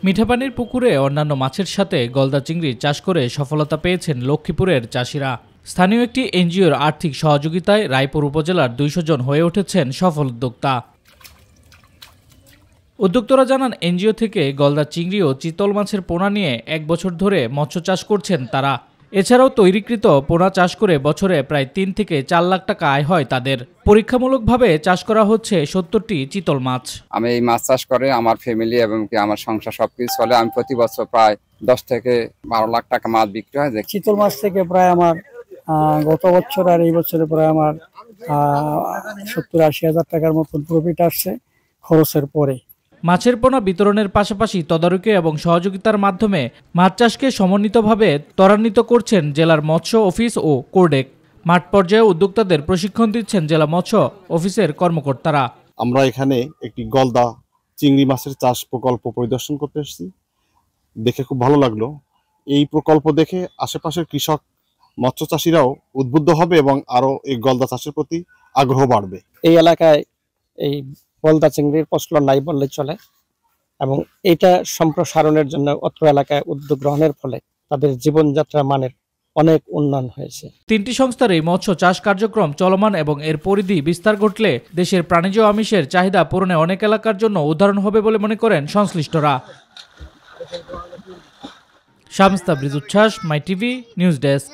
মিঠাপানির পুকুরে অন্যান্য মাছের সাথে গলদা চিংড়ি চাষ করে সফলতা পেয়েছেন লক্ষ্মীপুরের চাষিরা। স্থানীয় একটি এনজিওর আর্থিক সহযোগিতায় রায়পুর উপজেলার 200 জন হয়ে উঠেছেন সফল উদ্যোক্তা। উদ্যোক্তারা জানান, এনজিও থেকে গলদা চিংড়ি ও চিতল মাছের পোনা নিয়ে 1 বছর ধরে মৎস্য চাষ করছেন তারা। এছাড়াও তৈরিকৃত পোনা চাষ করে বছরে প্রায় 3 থেকে 4 লাখ টাকা আয় হয় তাদের। পরীক্ষামূলকভাবে চাষ করা হচ্ছে 70টি চিতল মাছ। আমি এই মাছ চাষ করে আমার ফ্যামিলি এবং কি আমার সংসার সবকিছু চলে। আমি প্রতি বছর প্রায় 10 থেকে 12 লাখ টাকা মাছ বিক্রি হয়। চিতল মাছ থেকে প্রায় আমার গত বছর আর এই বছরে প্রায় আমার 70-80 হাজার টাকার মতন প্রফিট আসছে খরচের পরে। মাছের পোনা বিতরণের পাশাপাশি তদারকি এবং সহযোগিতার মাধ্যমে মাছ চাষকে সমন্বিতভাবে ত্বরান্বিত করছেন জেলার মৎস্য অফিস ও কোর্ডেক। মাঠ পর্যায়ে উদ্যোক্তাদের প্রশিক্ষণ দিচ্ছেন জেলা মৎস্য অফিসের কর্মকর্তারা। আমরা এখানে একটি গলদা চিংড়ি মাছের চাষ প্রকল্প পরিদর্শন করতে এসেছি, দেখে খুব ভালো লাগলো। এই প্রকল্প দেখে আশেপাশের কৃষক মৎস্য চাষিরাও উদ্বুদ্ধ হবে এবং আরো এই গলদা চাষের প্রতি আগ্রহ বাড়বে। এই এলাকায় এই গলদা চিংড়ির প্রচলন নাই বললে চলে এবং এটা সম্প্রসারণের জন্য অত্র এলাকায় উদ্যোগ গ্রহণের ফলে তাদের জীবনযাত্রা মানের অনেক উন্নয়ন হয়েছে। 3টি সংস্থার এই মৎস্য চাষ কার্যক্রম চলমান এবং এর পরিধি বিস্তার ঘটলে দেশের প্রাণীজ আমিষের চাহিদা পূরণে অনেক এলাকার জন্য উদাহরণ হবে বলে মনে করেন সংশ্লিষ্টরা। শামস তাবরিজ উচ্ছ্বাস, মাই টিভি নিউজ ডেস্ক।